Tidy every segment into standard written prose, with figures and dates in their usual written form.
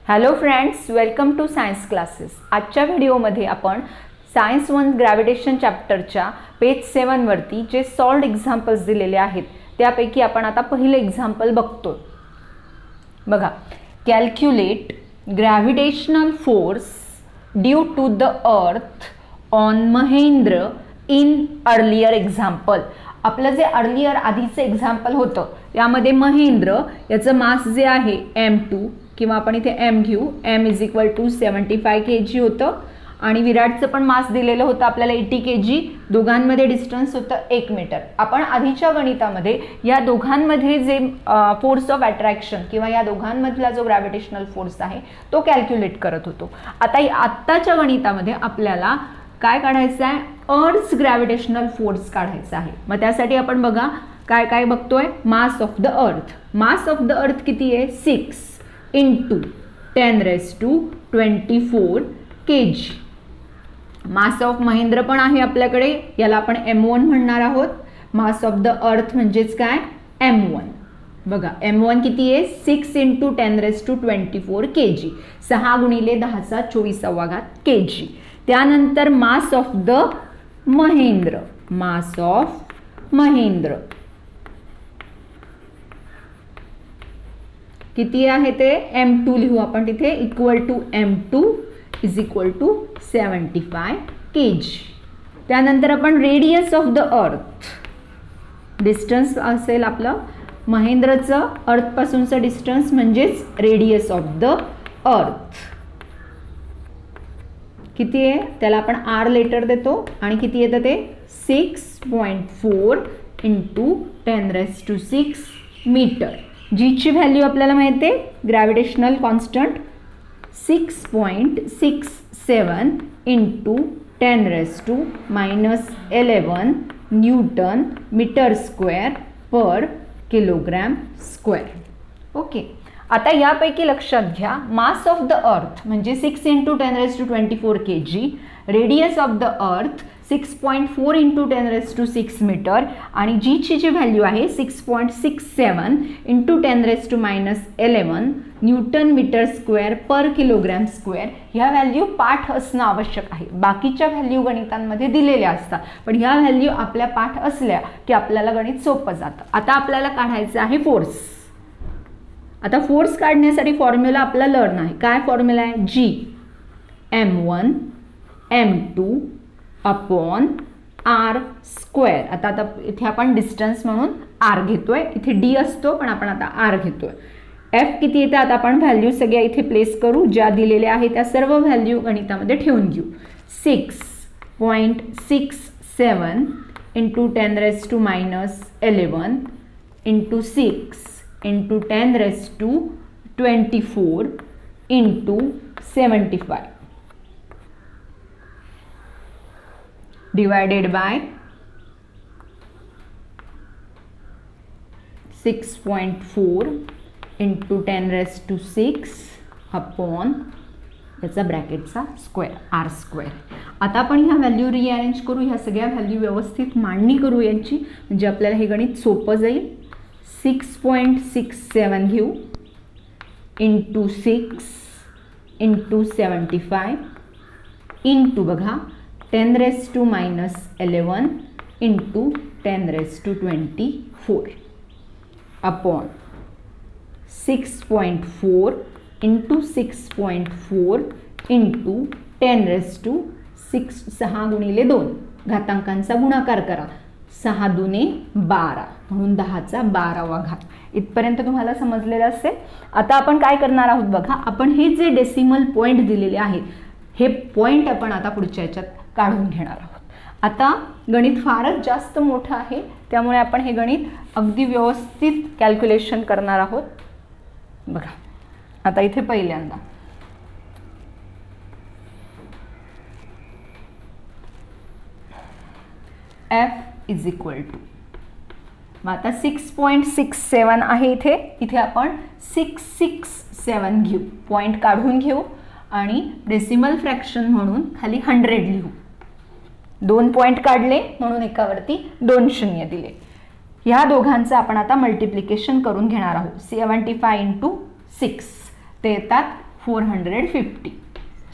Hello friends, welcome to science classes. आजच्या व्हिडिओमध्ये आपण सायन्स 1 ग्रॅव्हिटेशन चॅप्टरच्या पेज 7 वरती जे सॉल्व्ड एक्झाम्पल्स दिलेले आहेत त्यापैकी आपण आता पहिले एक्झाम्पल बघतो. बघा, calculate gravitational force due to the earth on Mahendra in earlier example. आपलं जे अर्लियर आधीचं एक्झाम्पल होतं यामध्ये महेंद्र याचं मास जे आहे m2 किंवा आपण इथे m घेऊ, m = 75 kg होतं आणि विराटचं पण मास दिलेलं होतं आपल्याला 80 kg. दोघांमध्ये डिस्टन्स होतं 1 मीटर. आपण आधीच्या गणितामध्ये या दोघांमध्ये जे फोर्स ऑफ अट्रॅक्शन किंवा या दोघांमधला जो ग्रॅव्हिटेशनल फोर्स आहे तो कॅल्क्युलेट करत होतो. आत्ताच्या गणितामध्ये आपल्याला काय काढायचं आहे? अर्थ ग्रॅव्हिटेशनल फोर्स काढायचा आहे. मग त्यासाठी आपण बघा काय काय बघतोय. Mass of the earth. Mass of the earth किती आहे? 6 × 10⁻24 kg. मास ऑफ महेंद्र पण आहे आपल्याकडे, याला आपण m1 म्हणणार आहोत. मास ऑफ द अर्थ म्हणजेच काय? m1. बघा, m1 किती आहे? 6 × 10⁻24 kg. 6 × 10⁻24 kg. त्यानंतर mass of the Mahendra. Mass of Mahendra किती आहे ते? m2 लिहू आपण तिथे. m2 = 75 kg. त्यानंतर आपण radius of the earth. Distance असेल आपलं महेंद्रचं अर्थपासूनचं डिस्टन्स म्हणजेच रेडियस ऑफ द अर्थ. किती आहे? त्याला आपण r लेटर देतो आणि किती येतं ते? 6.4 × 10⁻6 मीटर. जीची व्हॅल्यू आपल्याला माहिती आहे, gravitational constant 6.67 × 10⁻11 newton metre square per kilogram square. Okay, आता यापैकी लक्षात घ्या, मास ऑफ द अर्थ म्हणजे 6 × 10⁻24 kg, radius of the earth 6.4 × 10⁻6 metre आणि जीची जी व्हॅल्यू आहे 6.67 × 10⁻11 newton metre square per kilogram square. ह्या व्हॅल्यू पाठ असणं आवश्यक आहे. बाकीच्या व्हॅल्यू गणितांमध्ये दिलेल्या असतात, पण ह्या व्हॅल्यू आपल्या पाठ असल्या की आपल्याला गणित सोपं जातं. आता आपल्याला काढायचं आहे फोर्स. आता फोर्स काढण्यासाठी फॉर्म्युला आपला लर्न आहे. काय फॉर्म्युला आहे? G m1 m2 upon r square. आता इथे आपण डिस्टन्स म्हणून r घेतोय. इथे d असतो पण आपण आता r घेतोय. f किती येतं? आता आपण व्हॅल्यू सगळ्या इथे प्लेस करू. ज्या दिलेल्या आहेत त्या सर्व व्हॅल्यू गणितामध्ये ठेवून घेऊ. 6.67 × 10⁻11 × 6 × 10⁻24 × 75 divided by 6.4 × 10⁻6 अपॉन याचा ब्रॅकेटचा स्क्वेअर r स्क्वेअर. आता आपण ह्या व्हॅल्यू रिअरेंज करू. ह्या सगळ्या व्हॅल्यू व्यवस्थित मांडणी करू यांची, म्हणजे आपल्याला हे गणित सोपं जाईल. 6.67 घेऊ × 6 × 75 इंटू बघा 10⁻11 × 10⁻24 अपॉन 6.4 × 6.4 × 10⁻6 6 × 2 घातांकांचा गुणाकार करा. 6 दुने 12 म्हणून 10⁻12. इथपर्यंत तुम्हाला समजलेलं असेल. आता आपण काय करणार आहोत बघा, आपण हे जे डेसिमल पॉईंट दिलेले आहेत हे पॉईंट आपण आता पुढच्या याच्यात काढून घेणार आहोत. आता गणित फारच जास्त मोठं आहे, त्यामुळे आपण हे गणित अगदी व्यवस्थित कॅल्क्युलेशन करणार आहोत. बघा, आता इथे पहिल्यांदा F = मग आता 6.67 आहे इथे आपण 667 घेऊ. पॉईंट काढून घेऊ आणि डेसिमल फ्रॅक्शन म्हणून खाली 100 लिहू. 2 पॉईंट काढले म्हणून एकावरती 2 शून्य दिले. ह्या दोघांचं आपण आता मल्टिप्लिकेशन करून घेणार आहोत. 75 × 6 ते येतात 450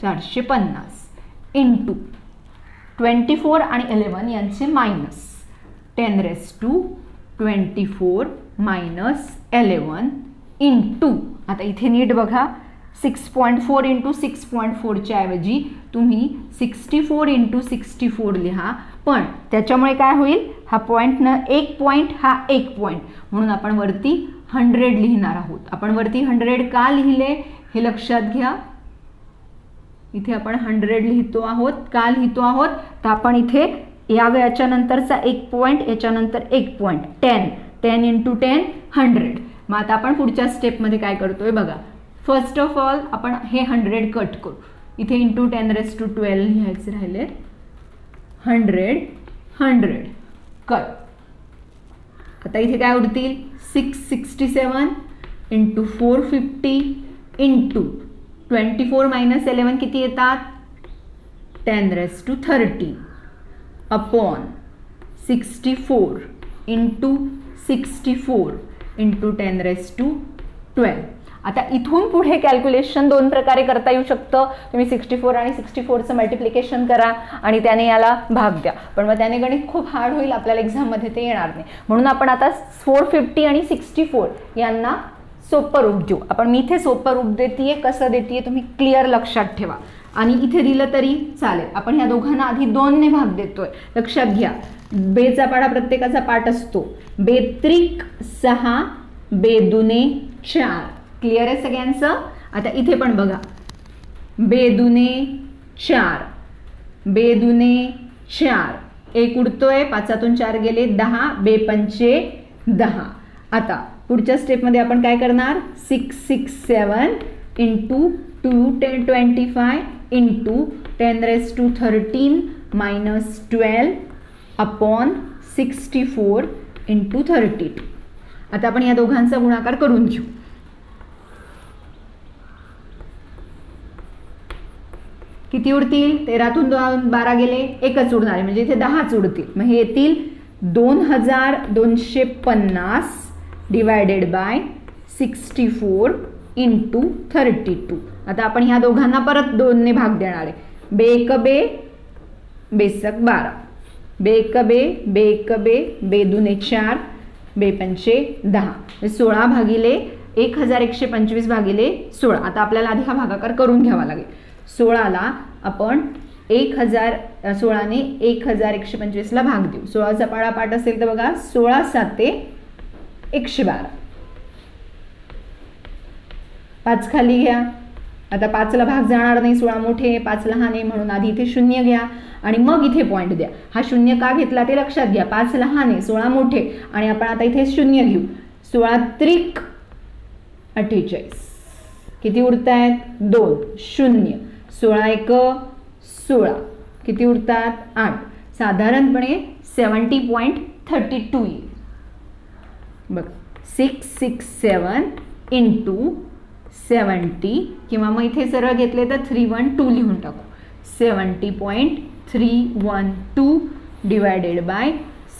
450 इंटू 24 आणि 11 यांचे मायनस 10⁻24 मायनस 11 इंटू, आता इथे नीट बघा 6.4 इंटू 6.4च्या ऐवजी तुम्ही 64 इंटू 64 लिहा, पण त्याच्यामुळे काय होईल, हा पॉईंट न एक पॉईंट हा एक पॉईंट, म्हणून आपण वरती 100 लिहिणार आहोत. आपण वरती 100 का लिहिले हे लक्षात घ्या. इथे आपण 100 लिहितो आहोत, का लिहितो आहोत, तर आपण इथे याच्यानंतरचा एक पॉईंट, याच्यानंतर एक पॉईंट, 10 इंटू 10 100. मग आता आपण पुढच्या स्टेपमध्ये काय करतोय बघा. फर्स्ट ऑफ ऑल आपण हे 100 कट करू. इथे इंटू 10⁻12 लिहायचे राहिले. 100 कट. आता इथे काय उरतील 667 इंटू 450 इंटू 24 मायनस 11 किती येतात 10⁻13 अपॉन 64 इंटू 64 इंटू 10⁻12. आता इथून पुढे कॅल्क्युलेशन दोन प्रकारे करता येऊ शकतं. तुम्ही 64 आणि 64चं मल्टिप्लिकेशन करा आणि त्याने याला भाग द्या, पण मग त्याने गणित खूप हार्ड होईल, आपल्याला एक्झाममध्ये ते येणार नाही. म्हणून आपण आता 450 आणि 64 यांना सोपं रूप देऊ. आपण मी इथे सोपं रूप देतीये, कसं देतीये तुम्ही क्लिअर लक्षात ठेवा. आणि इथे दिलं तरी चालेल. आपण ह्या दोघांना आधी 2ने भाग देतोय, लक्षात घ्या. बेचा पाडा प्रत्येकाचा पाठ असतो. बेत्रिक 6 बेदुने 4. क्लिअर आहे सगळ्यांचं. आता इथे पण बघा, बेदुने 4 बेदुने 4, एक उडतोय, 5तून 4 गेले 10, बेपंचे 10. आता पुढच्या स्टेपमध्ये आपण काय करणार 667 into 225 into 10⁻13 minus 12 upon 64 into 32. आता आपण या दोघांचा गुणाकार करून घेऊ. किती उरतील 13तून 12 गेले, एकच उरणार आहे, म्हणजे इथे 10च उरतील. मग हे येतील 2250 डिवायडेड बाय 64 इंटू 32. आता आपण ह्या दोघांना परत 2ने भाग देणार आहे. बेक बे बेसक 12 बेक बे बेदुने 4 बेपंचे 10, 16 भागिले 1125 भागिले 16. आता आपल्याला आधी हा भागाकार करून घ्यावा लागेल. 16ला आपण 16ने 1125ला भाग देऊ. 16चा पाडा पाठ असेल तर बघा 16 7 112. 5 खाली घ्या. आता 5ला भाग जाणार नाही, 16 मोठे 5 लहान आहे, म्हणून आधी इथे 0 घ्या आणि मग इथे पॉईंट द्या. हा 0 का घेतला ते लक्षात घ्या. 5 लहान आहे, 16 मोठे, आणि आपण आता इथे 0 घेऊ. 16 त्रिक 48. किती उरत आहेत 2 0. 16 1 16, किती उरतात 8. साधारणपणे 70.32 येईल बघ. 667 इंटू 70, किंवा मग इथे सरळ घेतले तर 312 लिहून टाकू. 70.312 डिवायडेड बाय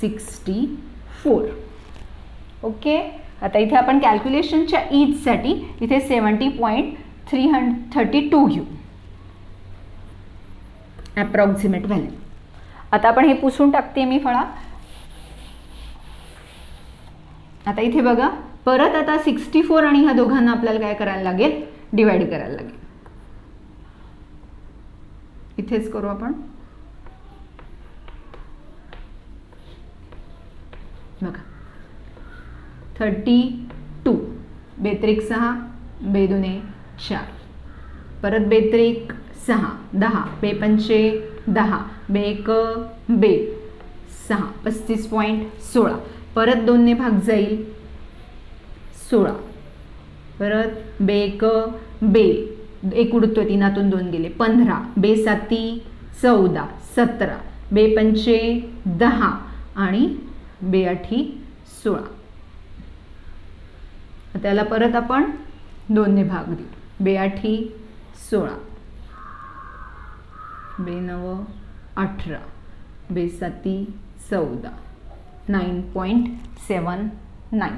64. ओके. आता इथे आपण कॅल्क्युलेशनच्या ईजसाठी इथे 70.332 घेऊ अप्रॉक्सिमेट व्हॅल्यू. आता आपण हे पुसून टाकते मी फळा. आता इथे बघा परत आता 64 आणि ह्या दोघांना आपल्याला काय करायला लागेल डिवाइड करायला लागेल. इथेच करू आपण. बघा 32 बेत्रिक 6 बेदुने 4, परत बेत्रिक 6 10 बेपंचे 10 बेक बे 6 35.16, परत 2ने भाग जाईल 16, परत बेक बे एक उडतोय 3तून 2 गेले 15 बे 7 14 17 बेपंचे 10 आणि बे 8 16. त्याला परत आपण 2ने भाग देऊ. बे 8 16 बे 9 18 बे 7 14 9.79.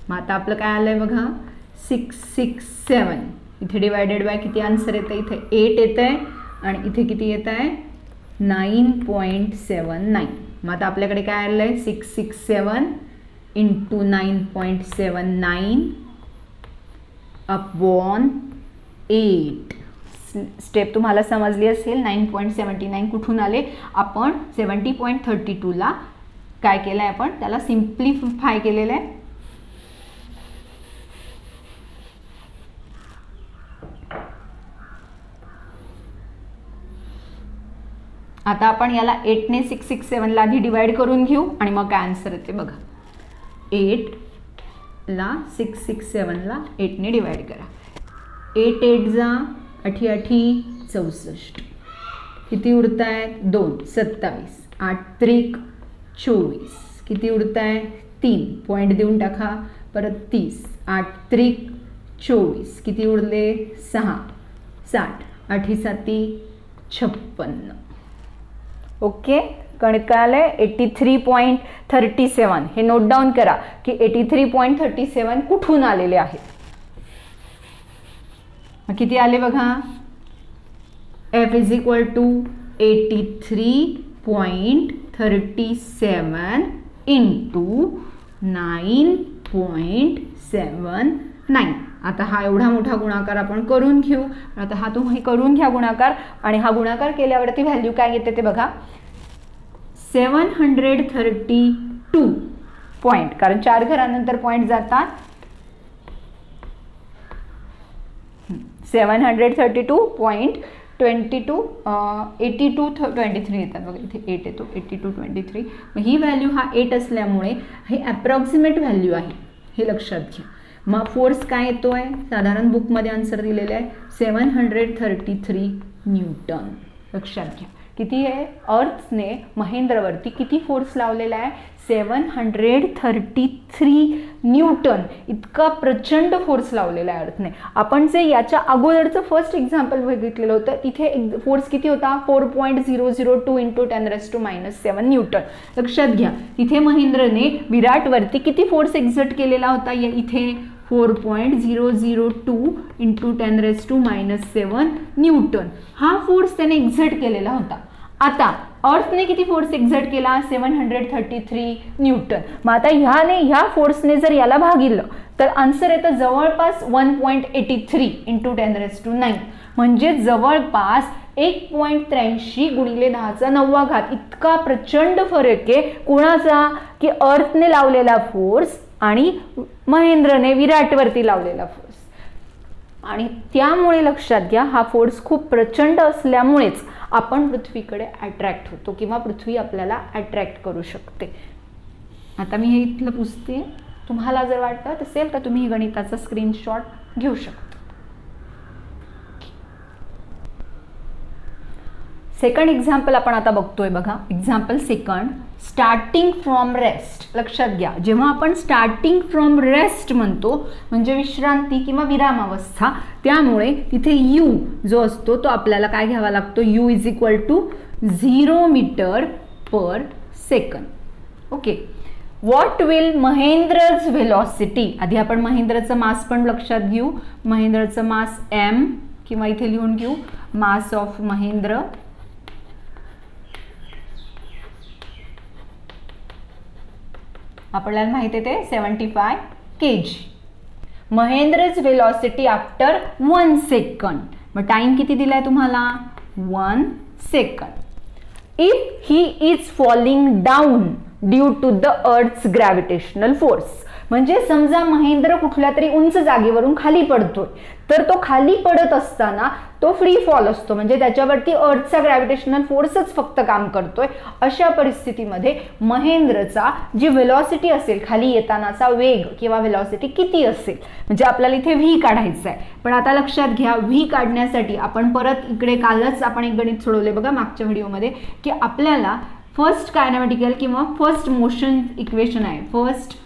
मग आता आपलं काय आलंय बघा 667 इथे डिवायडेड बाय किती आन्सर येतं, इथे 8 येतं आहे आणि इथे किती येत आहे 9.79. मग आता आपल्याकडे काय आलं आहे 667 इंटू 9.79 अपॉन 8. स्टेप तुम्हाला समजली असेल. 9.79 कुठून आले, आपण 70.32ला काय केलं आहे, आपण त्याला सिम्प्लिफाय केलेलं आहे. आता आपण याला 8ने 667ला आधी डिवाइड करून घेऊ आणि मग काय आन्सर येते बघा. 8ला 667ला 8ने डिवाइड करा. 8 8 जा 8 8 64. किती उरत आहेत 2 27. 8 त्रिक 24. किती उरत आहे 3 पॉईंट देऊन टाका परत 30. 8 त्रिक 24. किती उरले 6 60. 8 7 56. ओके, गणित काय आलंय 83.37. हे नोट डाऊन करा की 83.37 कुठून आलेले आहेत. किती आले बघा, F is equal to 83.37 into 9.79. आता हा एवढा मोठा गुणाकार आपण करून घेऊ. आता हा तुम्ही करून घ्या गुणाकार आणि हा गुणाकार केल्यावरती व्हॅल्यू काय येते ते बघा 732 पॉइंट, कारण 4 घरानंतर पॉइंट जातात. 732.22 8223 येतात बघा, इथे 8 येतो 8223. मग ही व्हॅल्यू हा 8 असल्यामुळे हे अप्रॉक्सिमेट व्हॅल्यू आहे, हे लक्षात घ्या. मग फोर्स काय येतोय, साधारण बुकमध्ये आन्सर दिलेले आहे 733 न्यूटन. लक्षात घ्या किती आहे, अर्थने महेंद्रवरती किती फोर्स लावलेला आहे 733 न्यूटन. इतका प्रचंड फोर्स लावलेला आहे अर्थने. आपण जे याच्या अगोदरचं फर्स्ट एक्झाम्पल बघितलेलं होतं तिथे फोर्स किती होता 4.002 इंटू 10⁻⁻7 न्यूटन. लक्षात घ्या तिथे महेंद्रने विराटवरती किती फोर्स एक्झर्ट केलेला होता, इथे 4.002 इंटू 10⁻⁻7 न्यूटन. हा फोर्स त्याने एक्झर्ट केलेला होता. आता अर्थने किती फोर्स एक्झर्ट केला 733 न्यूटन. मग आता ह्या फोर्सने जर याला भागिलं तर आन्सर येतं जवळपास 1.83 इंटू 10⁻⁹. म्हणजे जवळपास 1.83 गुणिले 10⁹ इतका प्रचंड फरक आहे. कोणाचा, की अर्थने लावलेला फोर्स आणि महेंद्रने विराटवरती लावलेला फोर्स. आणि त्यामुळे लक्षात घ्या हा फोर्स खूप प्रचंड असल्यामुळेच आपण पृथ्वीकडे अट्रॅक्ट होतो किंवा पृथ्वी आपल्याला अट्रॅक्ट करू शकते. आता मी हे इथलं पुसते, तुम्हाला जर वाटत असेल तर तुम्ही गणिताचा स्क्रीनशॉट घेऊ शकता. सेकंड एक्झाम्पल आपण आता बघतोय बघा. Example second, starting from rest. लक्षात घ्या जेव्हा आपण स्टार्टिंग फ्रॉम रेस्ट म्हणतो म्हणजे विश्रांती किंवा विरामावस्था, त्यामुळे तिथे यू जो असतो तो आपल्याला काय घ्यावा लागतो, u is equal to 0 metre per second. Okay, what will Mahendra's velocity. आधी आपण महेंद्रचं मास पण लक्षात घेऊ. महेंद्रचं मास m किंवा इथे लिहून घेऊ मास ऑफ महेंद्र. आपल्याला माहिती आहे ते 75 kg. Mahendra's velocity after 1 second. मग टाइम किती दिलाय तुम्हाला 1 second. If he is falling down due to the earth's gravitational force. म्हणजे समजा महेंद्र कुठल्या तरी उंच जागेवरून खाली पडतोय, तर तो खाली पडत असताना तो फ्री फॉल असतो, म्हणजे त्याच्यावरती अर्थचा ग्रॅव्हिटेशनल फोर्सच फक्त काम करतोय. अशा परिस्थितीमध्ये महेंद्रचा जी व्हेलॉसिटी असेल, खाली येतानाचा वेग किंवा व्हेलॉसिटी किती असेल, म्हणजे आपल्याला इथे व्ही काढायचं आहे. पण आता लक्षात घ्या व्ही काढण्यासाठी आपण परत इकडे कालच आपण एक गणित सोडवले बघा मागच्या व्हिडिओमध्ये, की आपल्याला फर्स्ट कायनेमॅटिकल किंवा फर्स्ट मोशन इक्वेशन आहे, फर्स्ट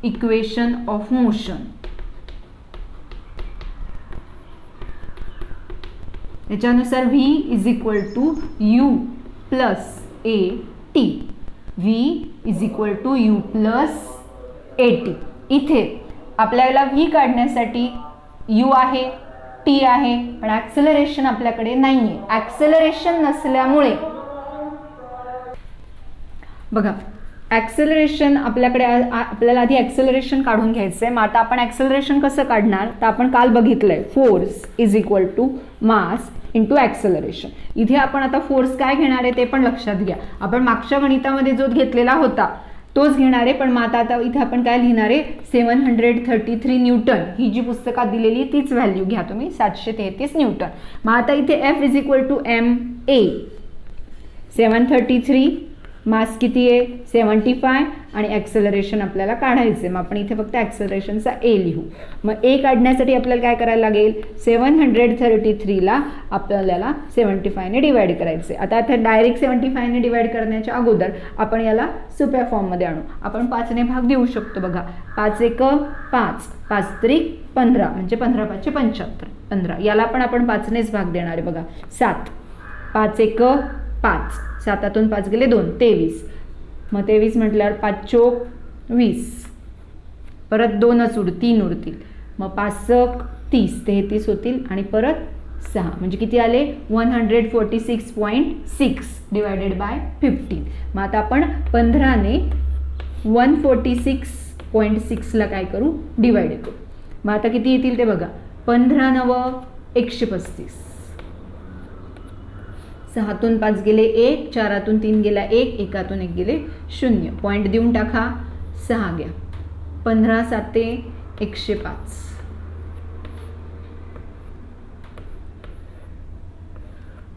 इक्वेशन ऑफ मोशन. याच्यानुसार v is equal to u plus a t. v is equal to u plus a t. इथे आपल्याला v काढण्यासाठी u आहे टी आहे, पण ऍक्सेलरेशन आपल्याकडे नाहीये. ऍक्सेलरेशन नसल्यामुळे बघा, ऍक्सेलरेशन आपल्याकडे आपल्याला आधी ऍक्सेलरेशन काढून घ्यायचंय. मग आता आपण ऍक्सेलरेशन कसं काढणार, तर आपण काल बघितलंय force is equal to mass into acceleration. इथे आपण आता फोर्स काय घेणार आहे ते पण लक्षात घ्या. आपण मागच्या गणितामध्ये जो घेतलेला होता तोच घेणार आहे, पण मग आता इथे आपण काय लिहिणार आहे, 733 न्यूटन. ही जी पुस्तकात दिलेली तीच व्हॅल्यू घ्या तुम्ही, 733 न्यूटन. मग आता इथे F is equal to m a, 733, mass किती आहे 75, आणि ॲक्सेलरेशन आपल्याला काढायचे. मग आपण इथे फक्त ॲक्सेलरेशनचा ए लिहू. मग ए काढण्यासाठी आपल्याला काय करायला लागेल, 733ला आपल्याला 75ने डिवाइड करायचे. आता डायरेक्ट 75ने डिवाइड करण्याच्या अगोदर आपण याला सोप्या फॉर्ममध्ये आणू. आपण 5ने भाग देऊ शकतो. बघा, 5 एक 5, 5 त्रिक 15, म्हणजे 15 5 75, 15. याला पण आपण 5नेच भाग देणार आहे. बघा, 7, 5 एक 5, 7तून 5 गेले 2, 23. मग 23 म्हटल्यावर 5 चोक 20, परत 2च 3 उरतील. मग 5 30, 33 होतील, आणि परत 6, म्हणजे किती आले 146.6 डिवायडेड बाय 15. मग आता आपण 15ने 146.6ला काय करू, डिवाइड करू. मग आता किती येतील ते बघा, 15 9 135, 6तून 5 गेले 1, 4तून 3 गेला 1, 1तून 1 गेले 0. पॉईंट देऊन टाका, 6 घ्या. 15 7 105,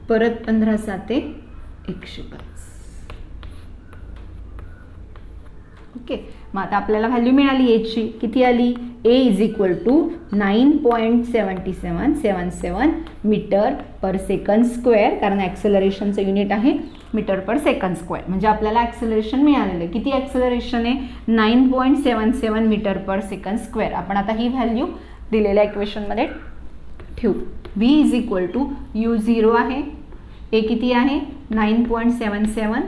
परत 15 7 105. ओके. मग आता आपल्याला व्हॅल्यू मिळाली एची. किती आली, a is equal to 9.7777 metre per second square, कारण ॲक्सेलरेशनचं युनिट आहे मीटर पर सेकंड स्क्वेअर. म्हणजे आपल्याला ॲक्सेलरेशन मिळालेलं आहे. किती ॲक्सेलरेशन आहे, 9.77 मीटर पर सेकंड स्क्वेअर. आपण आता ही व्हॅल्यू दिलेल्या इक्वेशनमध्ये ठेवू. V is equal to u0 आहे, ए किती आहे 9.77,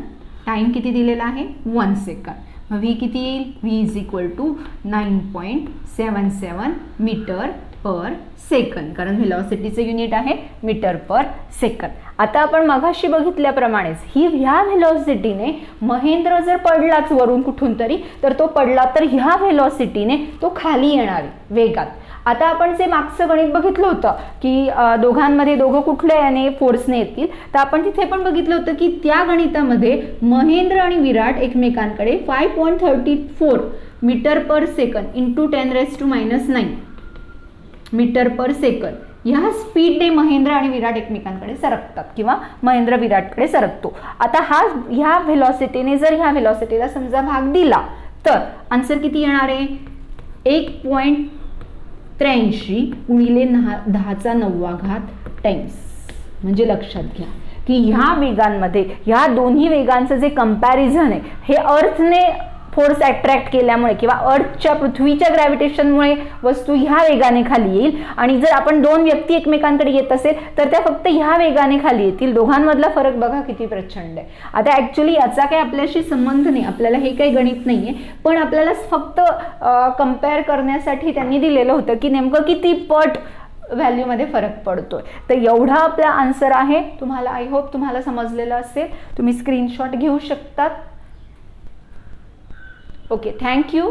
टाईम किती दिलेला आहे 1 सेकंड. मग व्ही किती येईल, V is equal to 9.77 metre per second, कारण व्हेलॉसिटीचं युनिट आहे मीटर पर सेकंड. आता आपण मगाशी बघितल्याप्रमाणेच ह्या व्हेलॉसिटीने महेंद्र जर पडलाच वरून कुठून तरी, तर तो पडला तर ह्या व्हेलॉसिटीने तो खाली येणार वेगात. आता आपण जे मागचं गणित बघितलं होतं की दोघांमध्ये दोघं कुठल्या याने फोर्सने येतील, तर आपण तिथे पण बघितलं होतं की त्या गणितामध्ये महेंद्र आणि विराट एकमेकांकडे 5.34 metre per second into 10⁻⁹ metre per second ह्या स्पीडने महेंद्र आणि विराट एकमेकांकडे सरकतात, किंवा महेंद्र विराटकडे सरकतो. आता ह्या व्हेलॉसिटीने जर ह्या व्हेलॉसिटीला समजा भाग दिला, तर आन्सर किती येणार आहे, 1.83 गुणिले 10⁹ टाइम्स. म्हणजे लक्षात घ्या की ह्या वेगांमध्ये, ह्या दोन्ही वेगांचं जे कंपॅरिझन आहे, हे अर्थने फोर्स अट्रॅक्ट केल्यामुळे किंवा अर्थच्या पृथ्वीच्या ग्रॅव्हिटेशनमुळे वस्तू ह्या वेगाने खाली येईल, आणि जर आपण दोन व्यक्ती एकमेकांकडे येत असेल तर त्या फक्त ह्या वेगाने खाली येतील. दोघांमधला फरक बघा किती प्रचंड आहे. आता ऍक्च्युली याचा काही आपल्याशी संबंध नाही, आपल्याला हे काही गणित नाहीये, पण आपल्याला फक्त कम्पेअर करण्यासाठी त्यांनी दिलेलं होतं की नेमकं किती पट व्हॅल्यूमध्ये फरक पडतोय. तर एवढा आपला आन्सर आहे. तुम्हाला आय होप तुम्हाला समजलेलं असेल. तुम्ही स्क्रीनशॉट घेऊ शकतात. Okay, thank you.